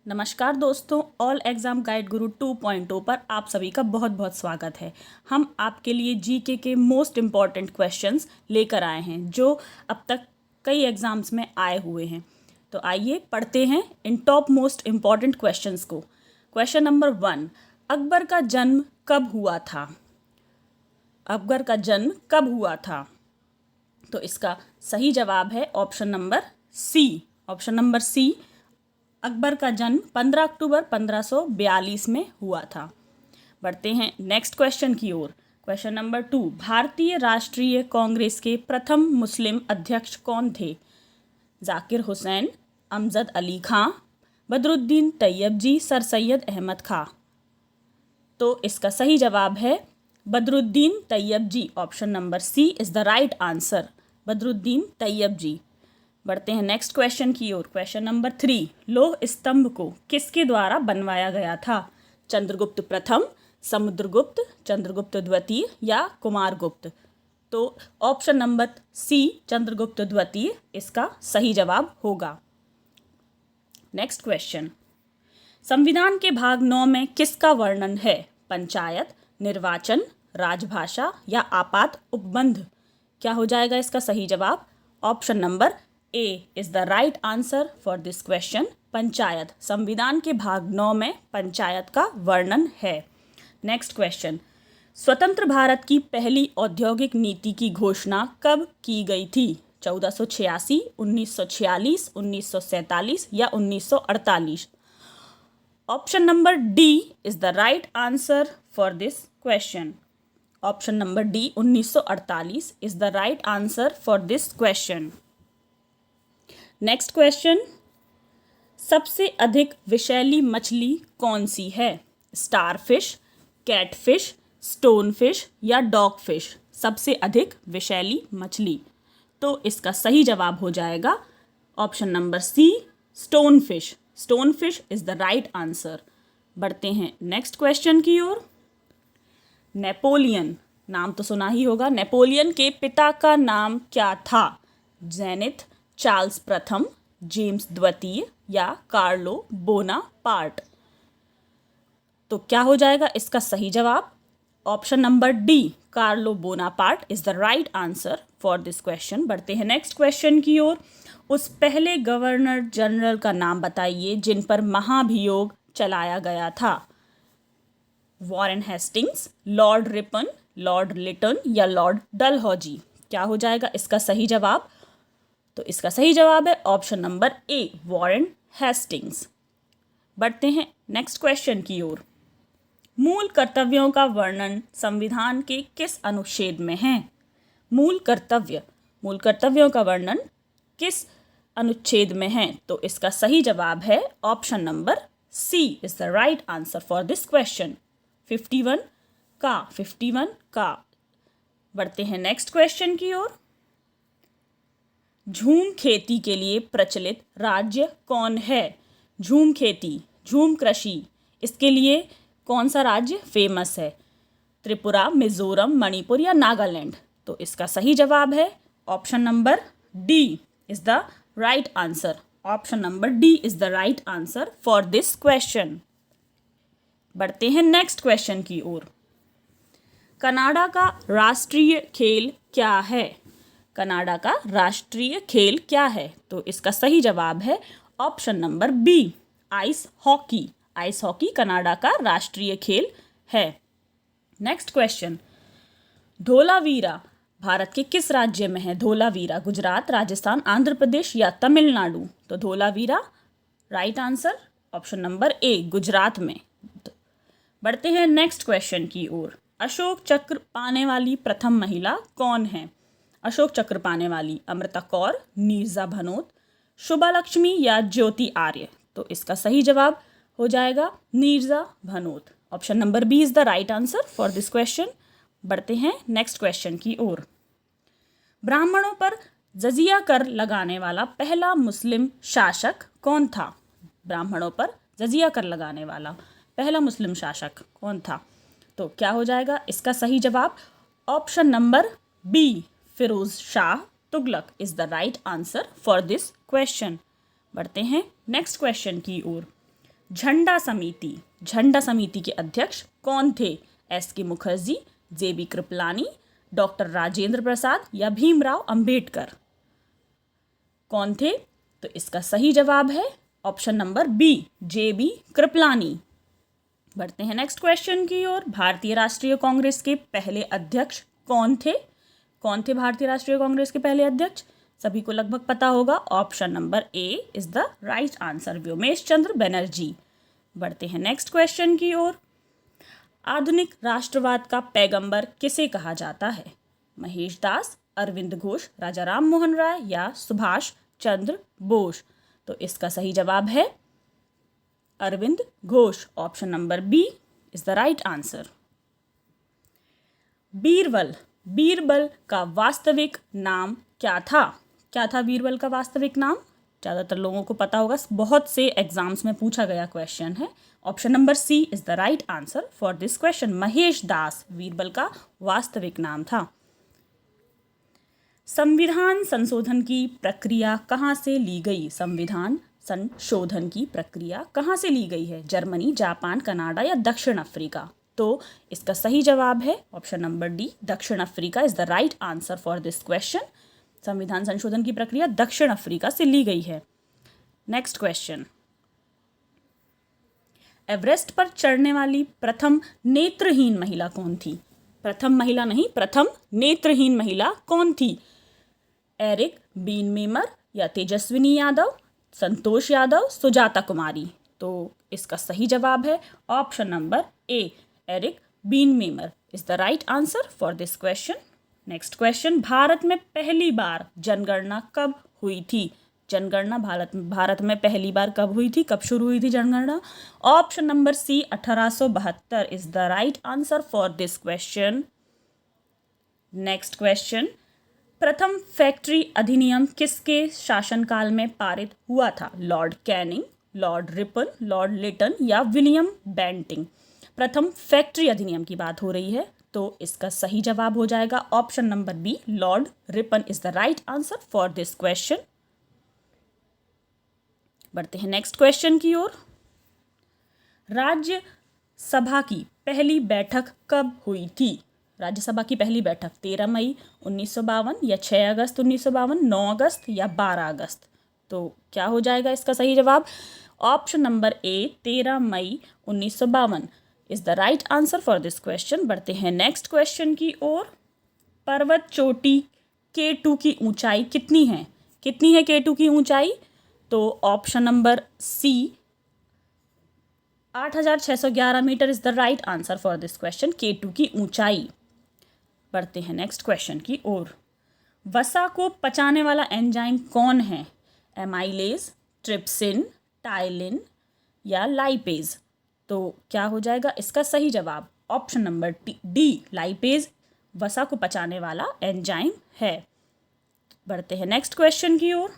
नमस्कार दोस्तों, all exam guide गुरु 2.0 पर आप सभी का बहुत बहुत स्वागत है। हम आपके लिए जीके के मोस्ट इम्पॉर्टेंट क्वेश्चंस लेकर आए हैं जो अब तक कई एग्ज़ाम्स में आए हुए हैं। तो आइए पढ़ते हैं इन टॉप मोस्ट इम्पॉर्टेंट क्वेश्चंस को। क्वेश्चन नंबर 1, अकबर का जन्म कब हुआ था? अकबर का जन्म कब हुआ था? तो इसका सही जवाब है option number C. Option number C, Akbar का जन्म 15 अक्टूबर 1542 में हुआ था। बढ़ते हैं नेक्स्ट क्वेश्चन की ओर। क्वेश्चन नंबर 2, भारतीय राष्ट्रीय कांग्रेस के प्रथम मुस्लिम अध्यक्ष कौन थे? जाकिर हुसैन, अमजद अली खां, बदरुद्दीन तैयबजी, सर सैयद अहमद खां। तो इसका सही जवाब है Badruddin Tyabji. Option number C is the right answer, Badruddin Tyabji. बढ़ते हैं नेक्स्ट क्वेश्चन की ओर। क्वेश्चन नंबर 3, लौह स्तंभ को किसके द्वारा बनवाया गया था? चंद्रगुप्त प्रथम, समुद्रगुप्त, चंद्रगुप्त द्वितीय या कुमारगुप्त? तो ऑप्शन नंबर सी, चंद्रगुप्त द्वितीय इसका सही जवाब होगा। नेक्स्ट क्वेश्चन, संविधान के भाग 9 में किसका वर्णन है? पंचायत, निर्वाचन, राजभाषा या आपात उपबंध? क्या हो जाएगा इसका सही जवाब? Option number A is the right answer for this question, panchayat. संविधान के भाग 9 में पंचायत का वर्णन है। नेक्स्ट क्वेश्चन, स्वतंत्र भारत की पहली औद्योगिक नीति की घोषणा कब की गई थी? 1486, 1946, 1947 या 1948? Option number D is the right answer for this question. Option number D 1948 is the right answer for this question. Next question, सबसे अधिक विषैली मछली कौन सी है? स्टारफिश, कैटफिश, स्टोनफिश या डॉगफिश? सबसे अधिक विषैली मछली। तो इसका सही जवाब हो जाएगा option number C, stonefish. Stonefish is the right answer. बढ़ते हैं नेक्स्ट क्वेश्चन की ओर। नेपोलियन, नाम तो सुना ही होगा। नेपोलियन के पिता का नाम क्या था? जेनिथ, चार्ल्स प्रथम, जेम्स द्वितीय या कार्लो बोनापार्ट? तो क्या हो जाएगा इसका सही जवाब? Option number D, Carlo Bonaparte is the right answer for this question. बढ़ते हैं नेक्स्ट क्वेश्चन की ओर। उस पहले गवर्नर जनरल का नाम बताइए जिन पर महाभियोग चलाया गया था। Warren Hastings, Lord Ripon, Lord Lytton या लॉर्ड डलहौजी? क्या हो जाएगा इसका सही जवाब? तो इसका सही जवाब है ऑप्शन नंबर ए, वॉरेन हेस्टिंग्स। बढ़ते हैं नेक्स्ट क्वेश्चन की ओर। मूल कर्तव्यों का वर्णन संविधान के किस अनुच्छेद में है? मूल कर्तव्यों का वर्णन किस अनुच्छेद में है? तो इसका सही जवाब है option number C is the right answer for this question, 51 का। बढ़ते हैं नेक्स्ट क्वेश्चन की ओर। झूम खेती के लिए प्रचलित राज्य कौन है? झूम खेती, झूम कृषि, इसके लिए कौन सा राज्य फेमस है? त्रिपुरा, मिजोरम, मणिपुर या नागालैंड? तो इसका सही जवाब है option number D is the right answer. Option number D is the right answer for this question. बढ़ते हैं नेक्स्ट क्वेश्चन की ओर। कनाडा का राष्ट्रीय खेल क्या है? कनाडा का राष्ट्रीय खेल क्या है? तो इसका सही जवाब है option number B, ice hockey. Ice hockey Canada का राष्ट्रीय खेल है। नेक्स्ट क्वेश्चन, धोलावीरा भारत के किस राज्य में है? धोलावीरा गुजरात, राजस्थान, आंध्र प्रदेश या तमिलनाडु? तो Dholavira right answer, option number ए, गुजरात में। बढ़ते हैं नेक्स्ट क्वेश्चन की ओर। अशोक चक्र पाने वाली प्रथम महिला कौन है? अशोक चक्र पाने वाली अमृता कौर, नीरजा भनोत, शुभा लक्ष्मी या ज्योति आर्य? तो इसका सही जवाब हो जाएगा Neerja Bhanot. Option number B is the right answer for this question. बढ़ते हैं नेक्स्ट क्वेश्चन की ओर। ब्राह्मणों पर जजिया कर लगाने वाला पहला मुस्लिम शासक कौन था? ब्राह्मणों पर जजिया कर लगाने वाला पहला मुस्लिम शासक कौन था? तो क्या हो जाएगा इसका सही जवाब? Option number B, Firoz Shah Tughlaq is the right answer for this question. बढ़ते हैं नेक्स्ट क्वेश्चन की ओर। झंडा समिति के अध्यक्ष कौन थे? S K Mukherjee, J B Kripalani, doctor Rajendra Prasad या भीमराव अंबेडकर? कौन थे? तो इसका सही जवाब है option number B, J B Kripalani. बढ़ते हैं नेक्स्ट क्वेश्चन की ओर। भारतीय राष्ट्रीय कांग्रेस के पहले अध्यक्ष कौन थे? कौन थे भारतीय राष्ट्रीय कांग्रेस के पहले अध्यक्ष? सभी को लगभग पता होगा, option number A is the right answer, Vyomesh Chandra Banerjee. बढ़ते हैं नेक्स्ट क्वेश्चन की ओर। आधुनिक राष्ट्रवाद का पैगंबर किसे कहा जाता है? महेश दास, अरविंद घोष, राजा राम मोहन राय या सुभाष चंद्र बोस? तो इसका सही जवाब है Aurobindo Ghosh, option number B is the right answer. Birbal का वास्तविक नाम क्या था? क्या था बीरबल का वास्तविक नाम? ज़्यादातर लोगों को पता होगा, बहुत से एग्जाम्स में पूछा गया क्वेश्चन है। Option number C is the right answer for this question. Mahesh Das Birbal का वास्तविक नाम था। संविधान संशोधन की प्रक्रिया कहाँ से ली गई? संविधान संशोधन की प्रक्रिया कहाँ से ली गई है? जर्मनी, जापान, कनाडा या दक्षिण अफ्रीका? तो इसका सही जवाब है ऑप्शन नंबर डी, दक्षिण Africa is the right answer for this question. संविधान संशोधन की प्रक्रिया दक्षिण अफ्रीका से ली गई है। Next question. एवरेस्ट पर चढ़ने वाली प्रथम नेत्रहीन महिला कौन थी? प्रथम महिला नहीं, प्रथम नेत्रहीन महिला कौन थी? एरिक बीनमेमर या तेजस्विनी यादव, संतोष यादव, सुजाता कुमारी? तो इसका सही जवाब है option number A, Eric Bienemeier is the right answer for this question. Next question. Bharat में पहली बार जनगणना कब हुई थी? जनगणना भारत में पहली बार कब हुई थी? कब शुरू हुई थी जनगणना? Option number C 1872 is the right answer for this question. Next question. प्रथम फैक्ट्री अधिनियम किसके शासनकाल में पारित हुआ था? Lord Canning, Lord Ripon, Lord Lytton या विलियम बेंटिंग? प्रथम फैक्ट्री अधिनियम की बात हो रही है, तो इसका सही जवाब हो जाएगा option number B, Lord Ripon is the right answer for this question. बढ़ते हैं नेक्स्ट क्वेश्चन की ओर। राज्यसभा की पहली बैठक कब हुई थी? राज्यसभा की पहली बैठक 13 मई 1952 या 6 अगस्त 1952, 9 अगस्त या 12 अगस्त? तो क्या हो जाएगा इसका सही जवाब? ऑप्शन नंबर ए, 13 मई 1952 is the right answer for this question. बढ़ते हैं नेक्स्ट क्वेश्चन की ओर। पर्वत चोटी K2 की ऊंचाई कितनी है? कितनी है K2 की ऊंचाई? तो option number C 8611 metre is the right answer for this question, K2 की ऊंचाई। बढ़ते हैं नेक्स्ट क्वेश्चन की ओर। वसा को पचाने वाला एंजाइम कौन है? एमाइलेज, ट्रिप्सिन, टाइलिन या लाइपेज? तो क्या हो जाएगा इसका सही जवाब? ऑप्शन नंबर डी, लाइपेज वसा को पचाने वाला एंजाइम है। बढ़ते हैं नेक्स्ट क्वेश्चन की ओर।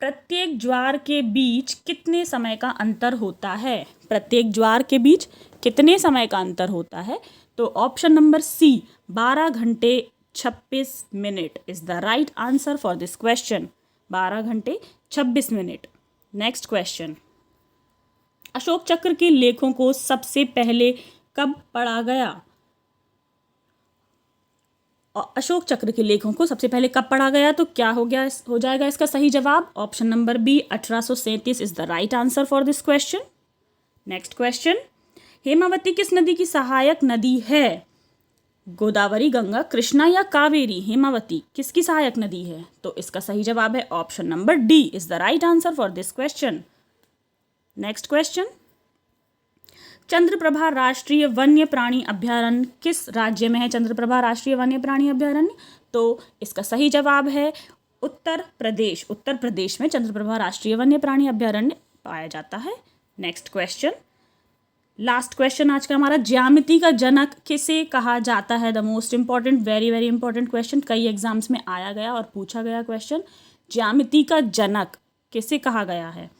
प्रत्येक ज्वार के बीच कितने समय का अंतर होता है? प्रत्येक ज्वार के बीच कितने समय का अंतर होता है? तो ऑप्शन नंबर सी 12 घंटे 26 minute is the right answer for this question. 12 घंटे 26 मिनट। Next question. अशोक चक्र के लेखों को सबसे पहले कब पढ़ा गया? अशोक चक्र के लेखों को सबसे पहले कब पढ़ा गया? तो क्या हो जाएगा इसका सही जवाब? Option number B 1837 is the right answer for this question. Next question. Hemavati किस नदी की सहायक नदी है? गोदावरी, गंगा, कृष्णा या कावेरी? हेमावती किसकी सहायक नदी है? तो इसका सही जवाब है option number D is the right answer for this question. Next question. Chandraprabha राष्ट्रीय वन्य प्राणी अभ्यारण्य किस राज्य में है? चंद्रप्रभा राष्ट्रीय वन्य प्राणी अभ्यारण्य, तो इसका सही जवाब है उत्तर प्रदेश। उत्तर प्रदेश में चंद्रप्रभा राष्ट्रीय वन्य प्राणी अभ्यारण्य पाया जाता है। नेक्स्ट क्वेश्चन, लास्ट क्वेश्चन आज का हमारा। ज्यामिति का जनक किसे कहा जाता है? The most important, very very important question, कई एग्जाम्स में आया गया और पूछा गया क्वेश्चन। ज्यामिति का जनक किसे कहा गया है?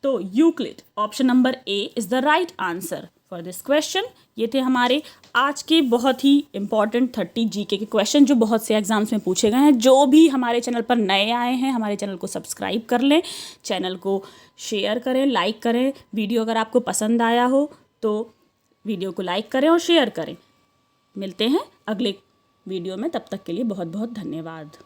तो Euclid option number A is the right answer for this question. ये थे हमारे आज के बहुत ही इंपॉर्टेंट 30 जीके के क्वेश्चन जो बहुत से एग्जाम्स में पूछे गए हैं। जो भी हमारे चैनल पर नए आए हैं, हमारे चैनल को सब्सक्राइब कर लें, चैनल को शेयर करें, लाइक करें। वीडियो अगर आपको पसंद आया हो तो वीडियो को लाइक करें और शेयर करें। मिलते हैं अगले वीडियो में, तब तक के लिए बहुत बहुत धन्यवाद।